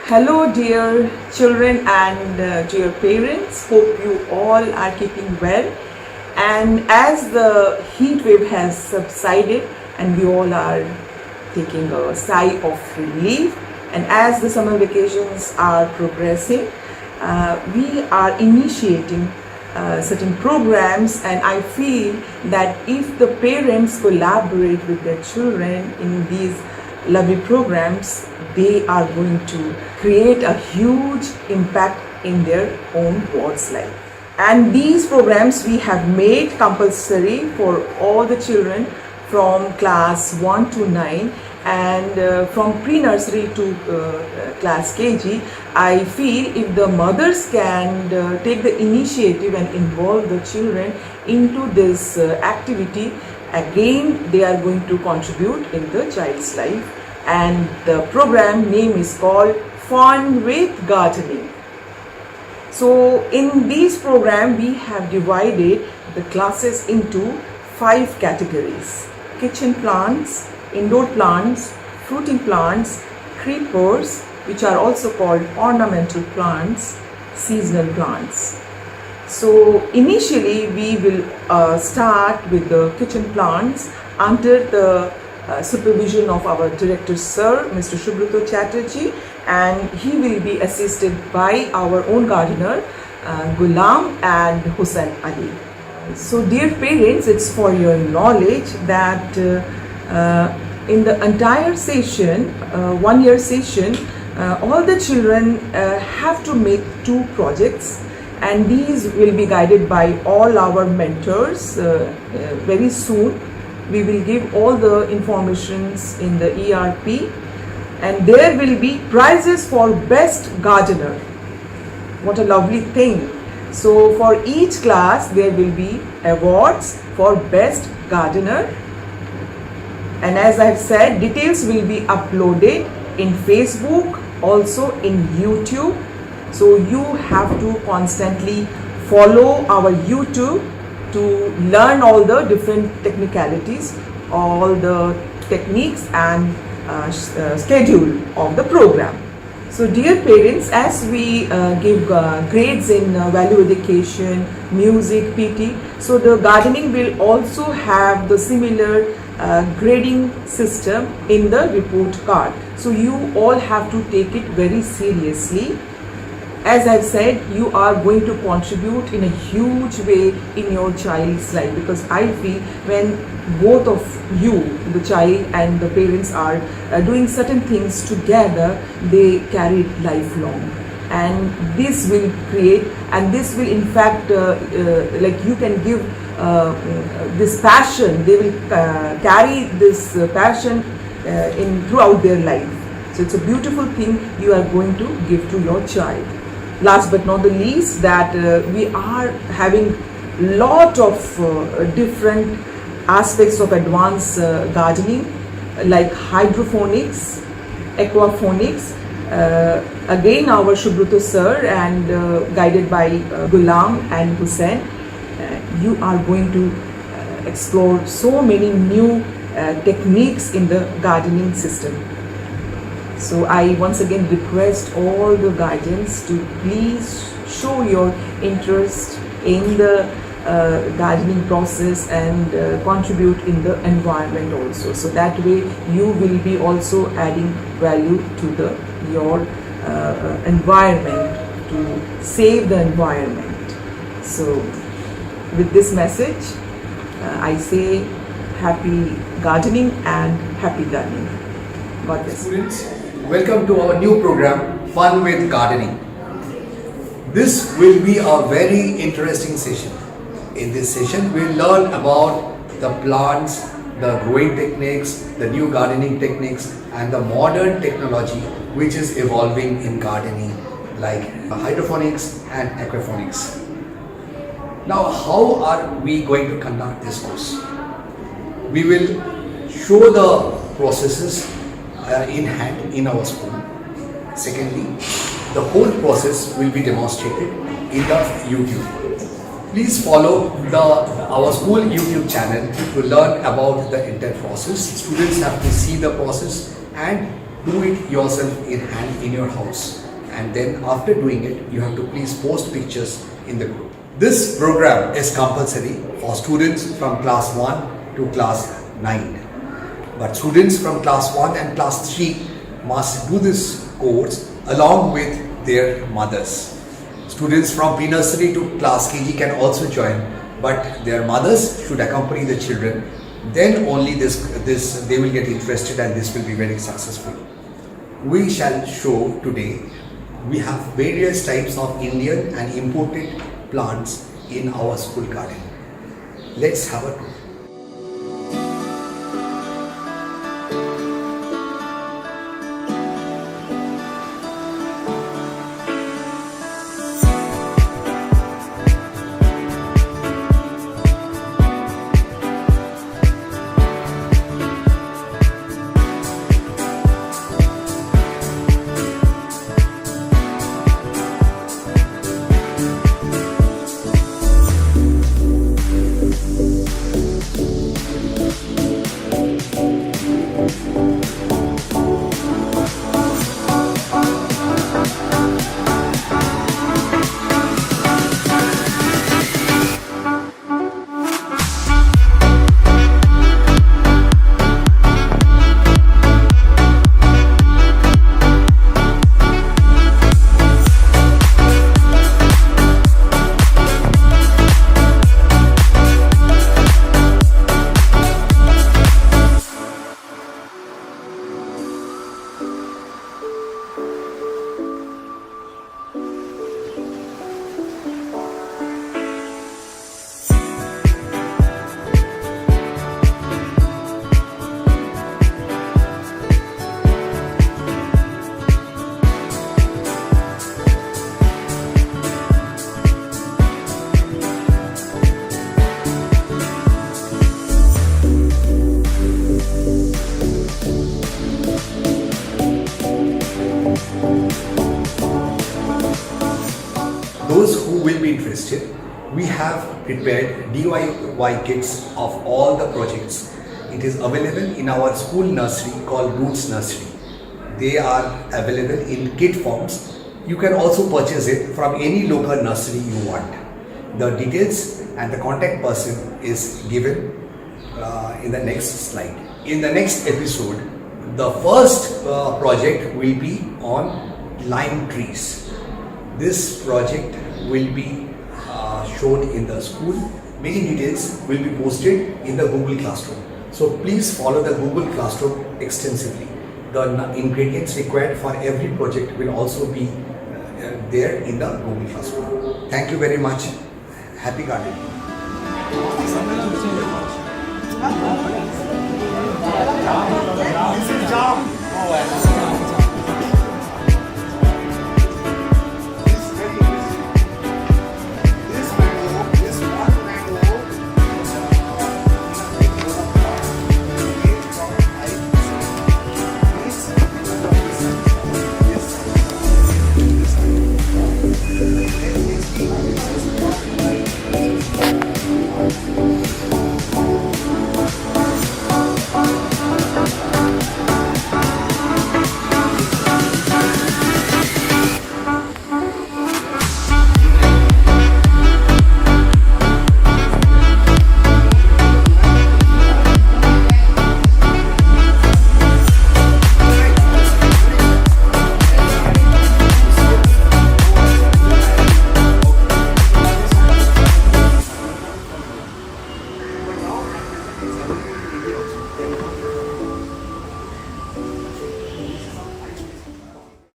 Hello dear children and dear parents, hope you all are keeping well, and as the heat wave has subsided and we all are taking a sigh of relief, and as the summer vacations are progressing, we are initiating certain programs, and I feel that if the parents collaborate with their children in these lovely programs, they are going to create a huge impact in their own board's life. And these programs we have made compulsory for all the children from class 1 to 9 and from pre-nursery to class KG. I feel if the mothers can take the initiative and involve the children into this activity, again they are going to contribute in the child's life. And the program name is called Fun with Gardening. So in this program we have divided the classes into 5 categories: kitchen plants, indoor plants, fruiting plants, creepers, which are also called ornamental plants, seasonal plants. So initially we will start with the kitchen plants under the supervision of our director sir, Mr. Subroto Chatterjee, and he will be assisted by our own gardener Ghulam and Hussain Ali. So dear parents, it's for your knowledge that in the entire session, 1 year session, all the children have to make 2 projects, and these will be guided by all our mentors. Very soon we will give all the informations in the ERP, and there will be prizes for best gardener. What a lovely thing. So for each class there will be awards for best gardener, and as I have said, details will be uploaded in Facebook, also in YouTube. So you have to constantly follow our YouTube to learn all the different technicalities, all the techniques and schedule of the program. So dear parents, as we give grades in value education, music, PT, so the gardening will also have the similar grading system in the report card. So you all have to take it very seriously. As I've said, you are going to contribute in a huge way in your child's life, because I feel when both of you, the child and the parents, are doing certain things together, they carry it lifelong. And this will create, and this will in fact, like you can give this passion, they will carry this passion in throughout their life. So it's a beautiful thing you are going to give to your child. Last but not the least, that we are having lot of different aspects of advanced gardening, like hydroponics, aquaponics. Again, our Subroto sir and guided by Ghulam and Hussain, you are going to explore so many new techniques in the gardening system. So I once again request all the guardians to please show your interest in the gardening process and contribute in the environment also. So that way you will be also adding value to your environment, to save the environment. So with this message, I say happy gardening and happy learning. God bless. Students, welcome to our new program, Fun with Gardening. This will be a very interesting session. In this session, we'll learn about the plants, the growing techniques, the new gardening techniques, and the modern technology which is evolving in gardening, like hydroponics and aquaponics. Now, how are we going to conduct this course? We will show the processes in hand in our school. Secondly, the whole process will be demonstrated in the YouTube. Please follow our school YouTube channel to learn about the entire process. Students have to see the process and do it yourself in hand in your house, and then after doing it you have to please post pictures in the group. This program is compulsory for students from class 1 to class 9, but students from class 1 and class 3 must do this course along with their mothers. Students from pre-nursery to class KG can also join, but their mothers should accompany the children. Then only they will get interested and this will be very successful. We shall show today, we have various types of Indian and imported plants in our school garden. Let's have a look. Those who will be interested, we have prepared DIY kits of all the projects. It is available in our school nursery called Roots Nursery. They are available in kit forms. You can also purchase it from any local nursery you want. The details and the contact person is given in the next slide. In the next episode, the first project will be on lime trees. This project will be shown in the school. Many details will be posted in the Google Classroom. So please follow the Google Classroom extensively. The ingredients required for every project will also be there in the Google Classroom. Thank you very much. Happy gardening.